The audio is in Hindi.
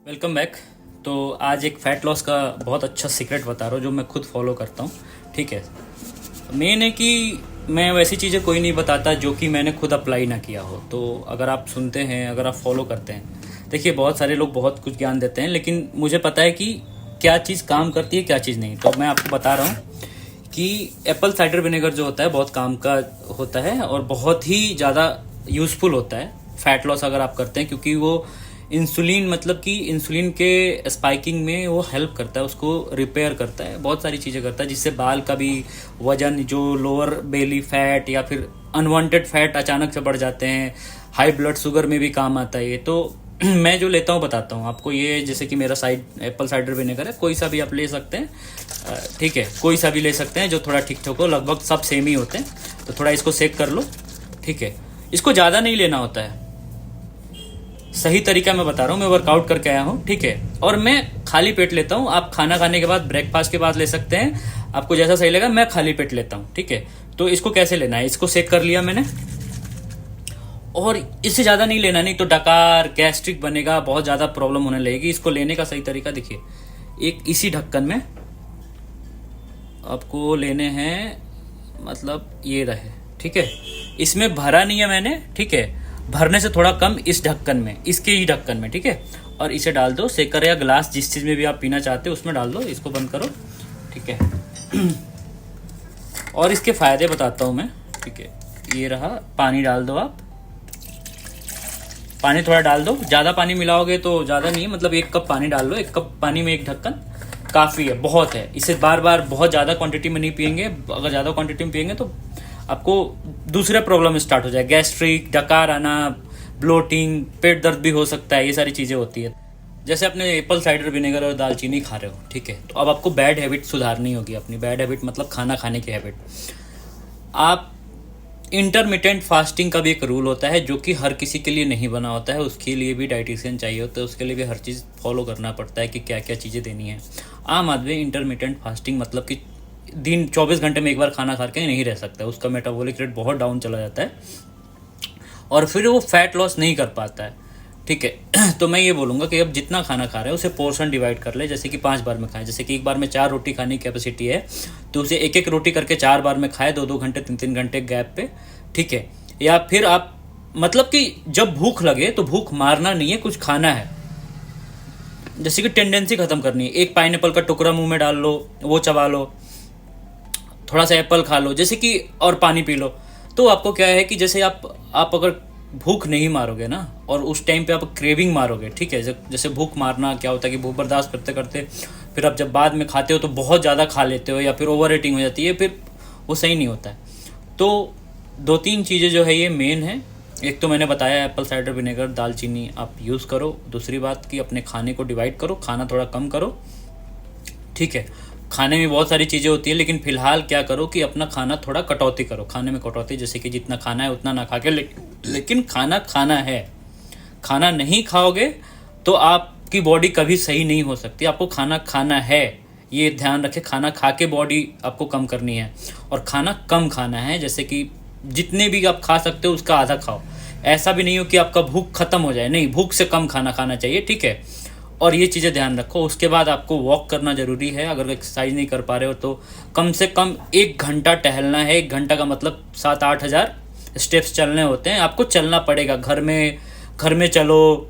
Welcome back. तो आज एक फ़ैट लॉस का बहुत अच्छा सीक्रेट बता रहा हूँ जो मैं खुद फॉलो करता हूँ। ठीक है, मेन है कि मैं वैसी चीज़ें कोई नहीं बताता जो कि मैंने खुद अप्लाई ना किया हो। तो अगर आप सुनते हैं, अगर आप फॉलो करते हैं, देखिए बहुत सारे लोग बहुत कुछ ज्ञान देते हैं, लेकिन मुझे पता है कि क्या चीज़ काम करती है, क्या चीज़ नहीं। तो मैं आपको बता रहा हूँ कि एप्पल साइडर विनेगर जो होता है बहुत काम का होता है और बहुत ही ज़्यादा यूज़फुल होता है फ़ैट लॉस अगर आप करते हैं, क्योंकि वो इंसुलिन मतलब कि इंसुलिन के स्पाइकिंग में वो हेल्प करता है, उसको रिपेयर करता है, बहुत सारी चीज़ें करता है, जिससे बाल का भी वजन, जो लोअर बेली फैट या फिर अनवांटेड फैट अचानक से बढ़ जाते हैं, हाई ब्लड शुगर में भी काम आता है ये। तो मैं जो लेता हूँ बताता हूँ आपको। ये जैसे कि मेरा एप्पल साइडर विनेगर है, कोई सा भी आप ले सकते हैं। ठीक है, कोई सा भी ले सकते हैं जो थोड़ा ठीक ठाक हो, लगभग सब सेम ही होते हैं। तो थोड़ा इसको सेक कर लो। ठीक है, इसको ज़्यादा नहीं लेना होता है, सही तरीका मैं बता रहा हूँ, मैं वर्कआउट करके आया हूँ। ठीक है, और मैं खाली पेट लेता हूँ। आप खाना खाने के बाद, ब्रेकफास्ट के बाद ले सकते हैं, आपको जैसा सही लगा। मैं खाली पेट लेता हूँ। ठीक है, तो इसको कैसे लेना है, इसको सेक कर लिया मैंने, और इससे ज़्यादा नहीं लेना, नहीं तो डकार गैस्ट्रिक बनेगा, बहुत ज़्यादा प्रॉब्लम होने लगेगी। इसको लेने का सही तरीका देखिए, एक इसी ढक्कन में आपको लेने हैं, मतलब ये रहे। ठीक है, इसमें भरा नहीं है मैंने। ठीक है, भरने से थोड़ा कम इस ढक्कन में, इसके ही ढक्कन में। ठीक है, और इसे डाल दो, शेकर या गिलास जिस चीज़ में भी आप पीना चाहते हो उसमें डाल दो। इसको बंद करो। ठीक है, और इसके फ़ायदे बताता हूँ मैं। ठीक है, ये रहा, पानी डाल दो आप, पानी थोड़ा डाल दो। ज़्यादा पानी मिलाओगे तो ज़्यादा नहीं, मतलब 1 कप पानी डाल लो। 1 कप पानी में 1 ढक्कन काफ़ी है, बहुत है। इसे बार बार बहुत ज़्यादा क्वांटिटी में नहीं पियेंगे। अगर ज़्यादा क्वांटिटी में पियेंगे तो आपको दूसरे प्रॉब्लम स्टार्ट हो जाए, गैस्ट्रिक, डकार आना, ब्लोटिंग, पेट दर्द भी हो सकता है, ये सारी चीज़ें होती है। जैसे अपने एप्पल साइडर विनेगर और दालचीनी खा रहे हो, ठीक है, तो अब आपको बैड हैबिट सुधारनी होगी अपनी। बैड हैबिट मतलब खाना खाने की हैबिट। आप इंटरमिटेंट फास्टिंग का भी एक रूल होता है जो कि हर किसी के लिए नहीं बना होता है, उसके लिए भी डाइटिशियन चाहिए होता है, उसके लिए भी हर चीज़ फॉलो करना पड़ता है कि क्या क्या चीज़ें देनी है। आम आदमी इंटरमिटेंट फास्टिंग मतलब कि दिन 24 घंटे में एक बार खाना खा के नहीं रह सकता है, उसका मेटाबॉलिक रेट बहुत डाउन चला जाता है और फिर वो फैट लॉस नहीं कर पाता है। ठीक है, तो मैं ये बोलूँगा कि अब जितना खाना खा रहे हैं उसे पोर्शन डिवाइड कर ले, जैसे कि 5 बार में खाएं। जैसे कि एक बार में 4 रोटी खाने की कैपेसिटी है तो उसे 1-1 रोटी करके 4 बार में खाए, 2-2 घंटे 3-3 घंटे गैप पे। ठीक है, या फिर आप मतलब कि जब भूख लगे तो भूख मारना नहीं है, कुछ खाना है। जैसे कि टेंडेंसी खत्म करनी है, एक पाइनएप्पल का टुकड़ा मुंह में डाल लो, वो चबा लो, थोड़ा सा एप्पल खा लो, जैसे कि, और पानी पी लो। तो आपको क्या है कि जैसे आप अगर भूख नहीं मारोगे ना, और उस टाइम पे आप क्रेविंग मारोगे। ठीक है, जैसे भूख मारना क्या होता है कि भूख बर्दाश्त करते करते फिर आप जब बाद में खाते हो तो बहुत ज़्यादा खा लेते हो या फिर ओवर ईटिंग हो जाती है, फिर वो सही नहीं होता है। तो 2-3 चीज़ें जो है ये मेन है। एक तो मैंने बताया एप्पल साइडर विनेगर, दालचीनी आप यूज़ करो। दूसरी बात कि अपने खाने को डिवाइड करो, खाना थोड़ा कम करो। ठीक है, खाने में बहुत सारी चीज़ें होती है, लेकिन फ़िलहाल क्या करो कि अपना खाना थोड़ा कटौती करो, खाने में कटौती, जैसे कि जितना खाना है उतना ना खा के, लेकिन खाना खाना है। खाना नहीं खाओगे तो आपकी बॉडी कभी सही नहीं हो सकती। आपको खाना खाना है, ये ध्यान रखें। खाना खा के बॉडी आपको कम करनी है, और खाना कम खाना है, जैसे कि जितने भी आप खा सकते हो उसका आधा खाओ। ऐसा भी नहीं हो कि आपका भूख खत्म हो जाए, नहीं, भूख से कम खाना खाना चाहिए। ठीक है, और ये चीज़ें ध्यान रखो। उसके बाद आपको वॉक करना ज़रूरी है। अगर एक्सरसाइज नहीं कर पा रहे हो तो कम से कम 1 घंटा टहलना है। 1 घंटा का मतलब 7-8 हज़ार स्टेप्स चलने होते हैं, आपको चलना पड़ेगा। घर में चलो,